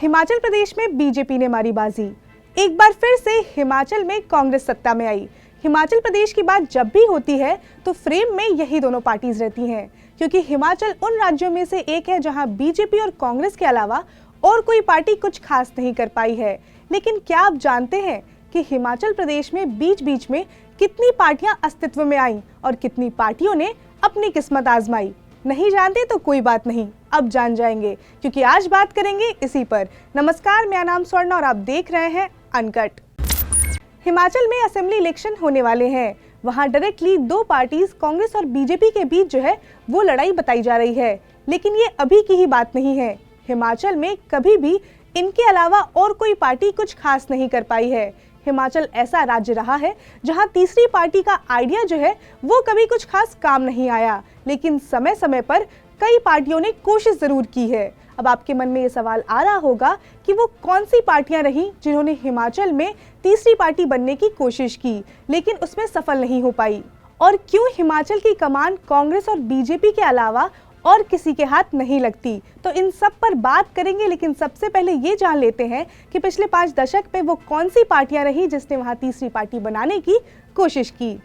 हिमाचल प्रदेश में बीजेपी ने मारी बाजी। एक बार फिर से हिमाचल में कांग्रेस सत्ता में आई। हिमाचल प्रदेश की बात जब भी होती है तो फ्रेम में यही दोनों पार्टीज रहती हैं, क्योंकि हिमाचल उन राज्यों में से एक है जहां बीजेपी और कांग्रेस के अलावा और कोई पार्टी कुछ खास नहीं कर पाई है। लेकिन क्या आप जानते हैं कि हिमाचल प्रदेश में बीच बीच में कितनी पार्टियां अस्तित्व में आईं और कितनी पार्टियों ने अपनी किस्मत आजमाई? नहीं जानते तो कोई बात नहीं, अब जान जाएंगे, क्योंकि आज बात करेंगे इसी पर। नमस्कार, मेरा नाम स्वर्ण और आप देख रहे हैं अनकट। हिमाचल में असेंबली इलेक्शन होने वाले हैं। वहां डायरेक्टली दो पार्टीज कांग्रेस और बीजेपी के बीच जो है वो लड़ाई बताई जा रही है। लेकिन ये अभी की ही बात नहीं है। हिमाचल में कभी भी इनके अलावा और कोई पार्टी कुछ खास नहीं कर पाई है। हिमाचल ऐसा राज्य रहा है जहां तीसरी पार्टी का आइडिया जो है वो कभी कुछ खास काम नहीं आया, लेकिन समय समय पर कई पार्टियों ने कोशिश जरूर की है। अब आपके मन में ये सवाल आ रहा होगा कि वो कौन सी पार्टियां रहीं जिन्होंने हिमाचल में तीसरी पार्टी बनने की कोशिश की लेकिन उसमें सफल नहीं हो पाई, और क्यों हिमाचल की कमान कांग्रेस और बीजेपी के अलावा और किसी के हाथ नहीं लगती। तो इन सब पर बात करेंगे, लेकिन सबसे पहले ये जान लेते हैं कि पिछले 5 दशक में वो कौन सी पार्टियां रही जिसने वहां तीसरी पार्टी बनाने की कोशिश की।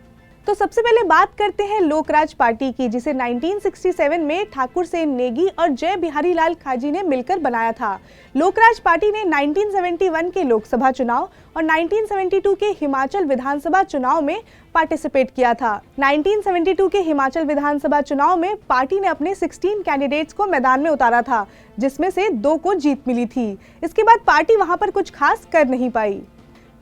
तो सबसे पहले बात करते हैं लोकराज पार्टी की, जिसे 1967 में ठाकुर सेन नेगी और जय बिहारी लाल खाजी ने मिलकर बनाया था। लोकराज पार्टी ने 1971 के लोकसभा चुनाव और 1972 के हिमाचल विधानसभा चुनाव में पार्टिसिपेट किया था। 1972 के हिमाचल विधानसभा चुनाव में पार्टी ने अपने 16 कैंडिडेट्स को मैदान में उतारा था, जिसमें से 2 को जीत मिली थी। इसके बाद पार्टी वहां पर कुछ खास कर नहीं पाई।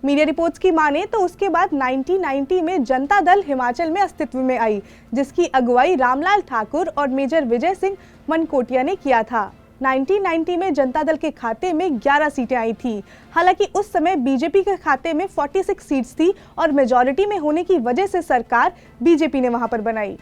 मीडिया रिपोर्ट्स की माने तो उसके बाद 1990 में जनता दल हिमाचल में अस्तित्व में आई, जिसकी अगुवाई रामलाल ठाकुर और मेजर विजय सिंह मनकोटिया ने किया था। 1990 में जनता दल के खाते में 11 सीटें आई थी। हालांकि उस समय बीजेपी के खाते में 46 सीट्स थी और मेजॉरिटी में होने की वजह से सरकार बीजेपी ने वहां पर बनाई।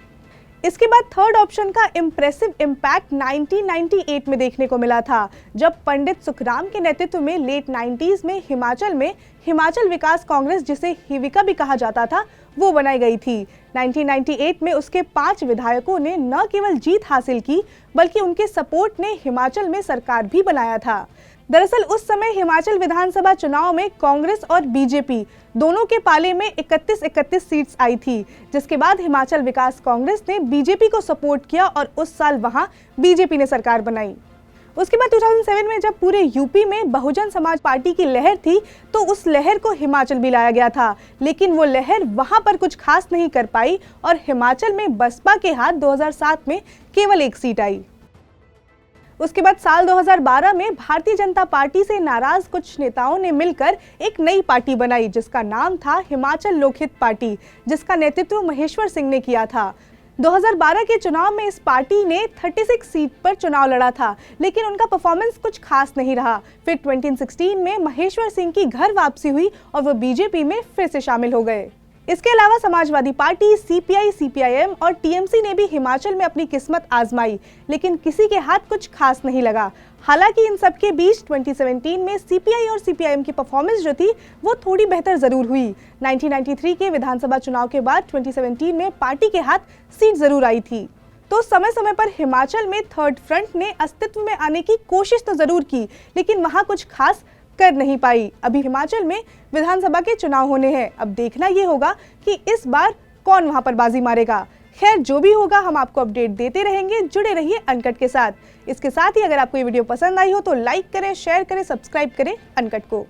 इसके बाद थर्ड ऑप्शन का इम्प्रेसिव इम्पैक्ट 1998 में देखने को मिला था, जब पंडित सुखराम के नेतृत्व में लेट 90s में हिमाचल विकास कांग्रेस, जिसे हिविका भी कहा जाता था, वो बनाई गई थी। 1998 में उसके 5 विधायकों ने न केवल जीत हासिल की, बल्कि उनके सपोर्ट ने हिमाचल में सरकार भी बनाया था। दरअसल उस समय हिमाचल विधानसभा चुनाव में कांग्रेस और बीजेपी दोनों के पाले में 31 सीट्स आई थी, जिसके बाद हिमाचल विकास कांग्रेस ने बीजेपी को सपोर्ट किया और उस साल वहां बीजेपी ने सरकार बनाई। उसके बाद 2007 में जब पूरे यूपी में बहुजन समाज पार्टी की लहर थी, तो उस लहर को हिमाचल भी लाया गया था, लेकिन वो लहर वहां पर कुछ खास नहीं कर पाई और हिमाचल में बसपा के हाथ 2007 में केवल 1 सीट आई। उसके बाद साल 2012 में भारतीय जनता पार्टी से नाराज कुछ नेताओं ने मिलकर एक नई पार्टी बनाई, जिसका नाम था हिमाचल लोकहित पार्टी, जिसका नेतृत्व महेश्वर सिंह ने किया था। 2012 के चुनाव में इस पार्टी ने 36 सीट पर चुनाव लड़ा था, लेकिन उनका परफॉर्मेंस कुछ खास नहीं रहा। फिर 2016 में महेश्वर सिंह की घर वापसी हुई और वो बीजेपी में फिर से शामिल हो गए। इसके अलावा समाजवादी पार्टी, सीपीआई, सीपीआईएम और टीएमसी ने भी हिमाचल में अपनी किस्मत आजमाई, लेकिन किसी के हाथ कुछ खास नहीं लगा। हालांकि इन सब के बीच 2017 में सीपीआई और सीपीआईएम की परफॉर्मेंस जो थी वो थोड़ी बेहतर जरूर हुई। 1993 के विधानसभा चुनाव के बाद 2017 में पार्टी के हाथ सीट जरूर आई थी। तो समय समय पर हिमाचल में थर्ड फ्रंट ने अस्तित्व में आने की कोशिश तो जरूर की, लेकिन वहां कुछ खास कर नहीं पाई। अभी हिमाचल में विधानसभा के चुनाव होने हैं। अब देखना ये होगा कि इस बार कौन वहां पर बाजी मारेगा। खैर, जो भी होगा हम आपको अपडेट देते रहेंगे। जुड़े रहिए अनकट के साथ। इसके साथ ही अगर आपको ये वीडियो पसंद आई हो तो लाइक करें, शेयर करें, सब्सक्राइब करें अनकट को।